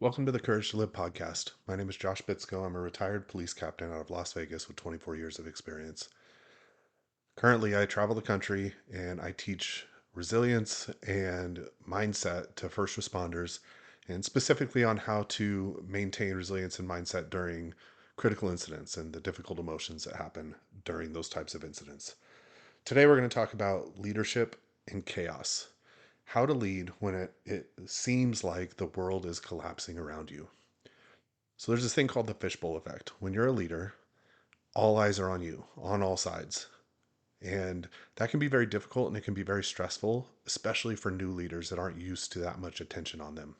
Welcome to the Courage to Live podcast. My name is Josh Bitsko. I'm a retired police captain out of Las Vegas with 24 years of experience. Currently, I travel the country and I teach resilience and mindset to first responders, and specifically on how to maintain resilience and mindset during critical incidents and the difficult emotions that happen during those types of incidents. Today, we're going to talk about leadership in chaos. How to lead when it seems like the world is collapsing around you. So there's this thing called the fishbowl effect. When you're a leader, all eyes are on you on all sides. And that can be very difficult and it can be very stressful, especially for new leaders that aren't used to that much attention on them.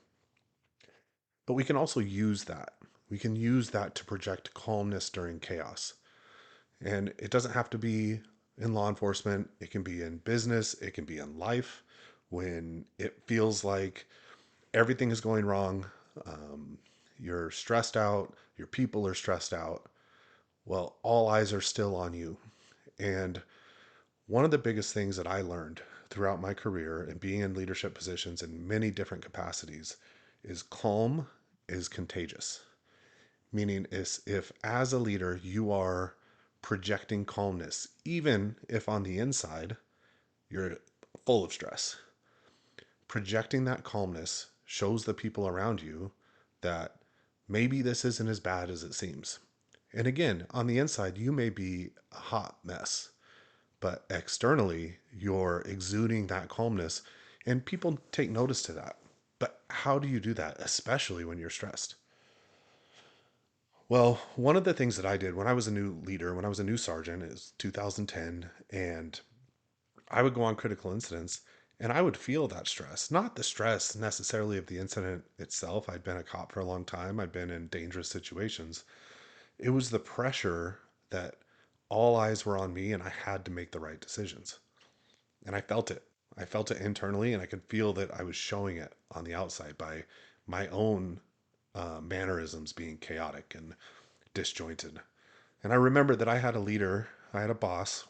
But we can also use that. We can use that to project calmness during chaos. And it doesn't have to be in law enforcement, it can be in business, it can be in life when it feels like everything is going wrong. Um, you're stressed out, your people are stressed out. Well, all eyes are still on you. And one of the biggest things that I learned throughout my career and being in leadership positions in many different capacities is calm is contagious. Meaning is if as a leader you are projecting calmness, even if on the inside you're full of stress, projecting that calmness shows the people around you that maybe this isn't as bad as it seems. And again, on the inside, you may be a hot mess, but externally, you're exuding that calmness, and people take notice to that. But how do you do that, especially when you're stressed? Well, one of the things that I did when I was a new leader, when I was a new sergeant, is 2010, and I would go on critical incidents and I would feel that stress. Not the stress necessarily of the incident itself. I'd been a cop for a long time, I'd been in dangerous situations. It was the pressure that all eyes were on me and I had to make the right decisions. And I felt it. I felt it internally and I could feel that I was showing it on the outside by my own mannerisms being chaotic and disjointed. And I remember that I had a leader, I had a boss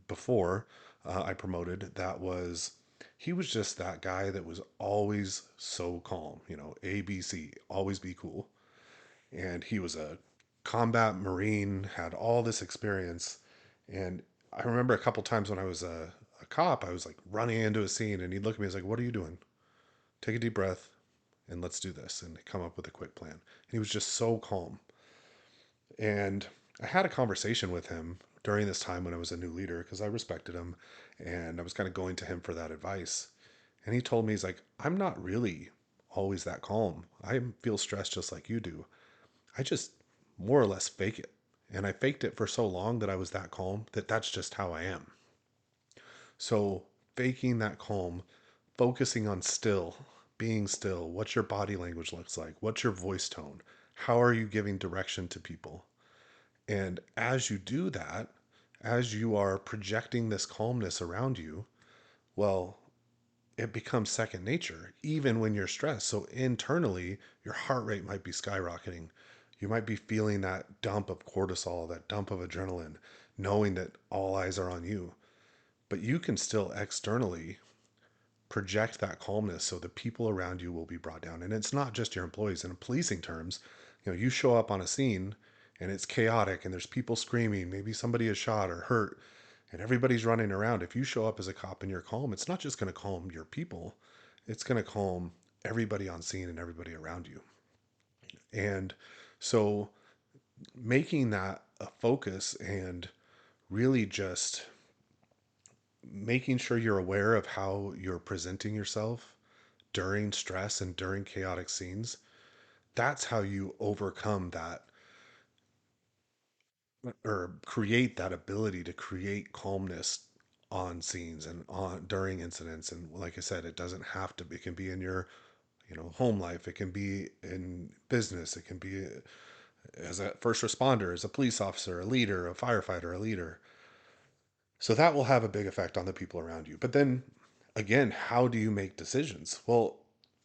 before I promoted that was, he was just that guy that was always so calm, ABC, always be cool. And he was a combat Marine, had all this experience. And I remember a couple times when I was a cop, I was like running into a scene and he'd look at me, he's like, "What are you doing? Take a deep breath and let's do this," and come up with a quick plan. And he was just so calm. And I had a conversation with him during this time when I was a new leader because I respected him and I was kind of going to him for that advice. And he told me, he's like, "I'm not really always that calm. I feel stressed just like you do. I just more or less fake it. And I faked it for so long that I was that calm that that's just how I am." So, faking that calm, focusing on still, being still, what your body language looks like, what's your voice tone, how are you giving direction to people? And as you do that, as you are projecting this calmness around you, well, it becomes second nature, even when you're stressed. So internally, your heart rate might be skyrocketing. You might be feeling that dump of cortisol, that dump of adrenaline, knowing that all eyes are on you. But you can still externally project that calmness so the people around you will be brought down. And it's not just your employees. In policing terms, you show up on a scene and it's chaotic and there's people screaming, maybe somebody is shot or hurt, and everybody's running around. If you show up as a cop and you're calm, it's not just going to calm your people, it's going to calm everybody on scene and everybody around you. And so making that a focus and really just making sure you're aware of how you're presenting yourself during stress and during chaotic scenes, that's how you overcome that or create that ability to create calmness on scenes and on during incidents. And like I said, it doesn't have to be, it can be in your home life, it can be in business, it can be as a first responder, as a police officer, a leader, a firefighter, a leader. So that will have a big effect on the people around you. But then again, how do you make decisions? Well,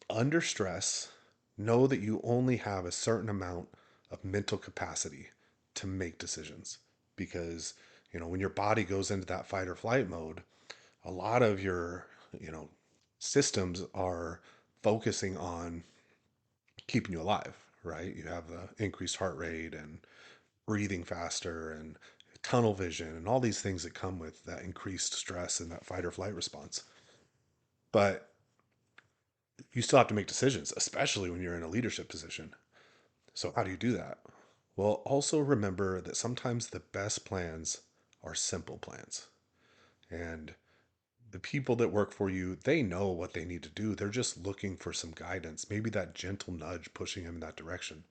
under stress, know that you only have a certain amount of mental capacity to make decisions because, when your body goes into that fight or flight mode, a lot of your, you know, systems are focusing on keeping you alive, right? You have the increased heart rate and breathing faster and tunnel vision and all these things that come with that increased stress and that fight or flight response. But you still have to make decisions, especially when you're in a leadership position. So, how do you do that? Well, also remember that sometimes the best plans are simple plans. And the people that work for you, they know what they need to do. They're just looking for some guidance, maybe that gentle nudge pushing them in that direction.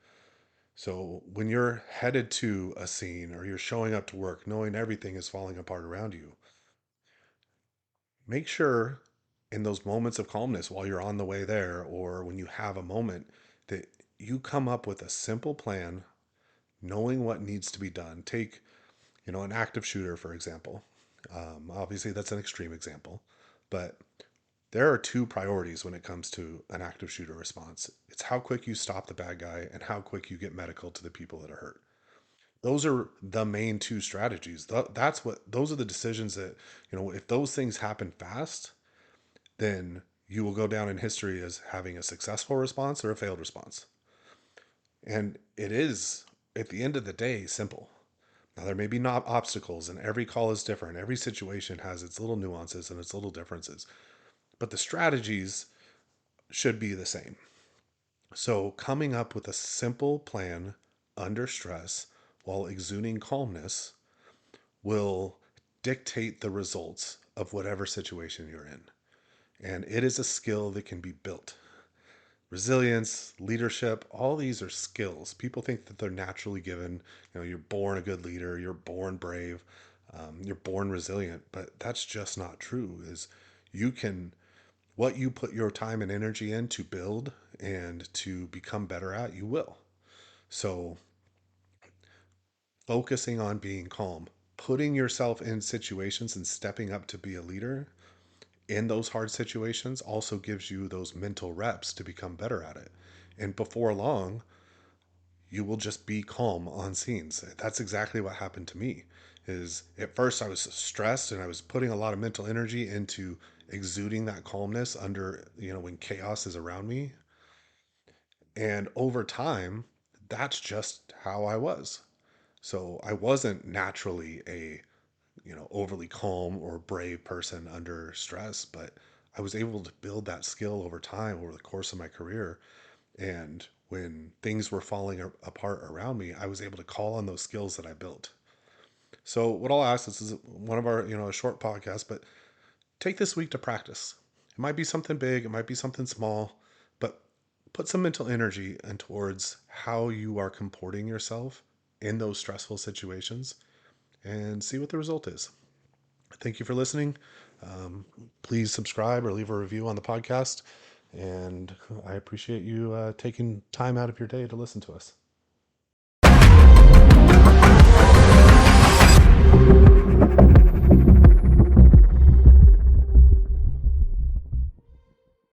So when you're headed to a scene or you're showing up to work knowing everything is falling apart around you, make sure in those moments of calmness while you're on the way there or when you have a moment that you come up with a simple plan, knowing what needs to be done. Take, an active shooter, for example. Obviously, that's an extreme example, but there are two priorities when it comes to an active shooter response. It's how quick you stop the bad guy and how quick you get medical to the people that are hurt. Those are the main two strategies. Those are the decisions that, if those things happen fast, then you will go down in history as having a successful response or a failed response. And it is, at the end of the day, simple. Now, there may be not obstacles, and every call is different. Every situation has its little nuances and its little differences, but the strategies should be the same. So, coming up with a simple plan under stress while exuding calmness will dictate the results of whatever situation you're in. And it is a skill that can be built. Resilience, leadership, all these are skills. People think that they're naturally given. You're born a good leader, you're born brave, you're born resilient, but that's just not true. Is you can what you put your time and energy in to build and to become better at, you will. So, focusing on being calm, putting yourself in situations and stepping up to be a leader in those hard situations also gives you those mental reps to become better at it. And before long, you will just be calm on scenes. That's exactly what happened to me. Is at first I was stressed and I was putting a lot of mental energy into exuding that calmness under, when chaos is around me. And over time, that's just how I was. So I wasn't naturally a, overly calm or brave person under stress, but I was able to build that skill over time over the course of my career. And when things were falling apart around me, I was able to call on those skills that I built. So what I'll ask, this is one of our, a short podcast, but take this week to practice. It might be something big, it might be something small, but put some mental energy and towards how you are comporting yourself in those stressful situations and see what the result is. Thank you for listening. Um, Please subscribe or leave a review on the podcast. And I appreciate you taking time out of your day to listen to us.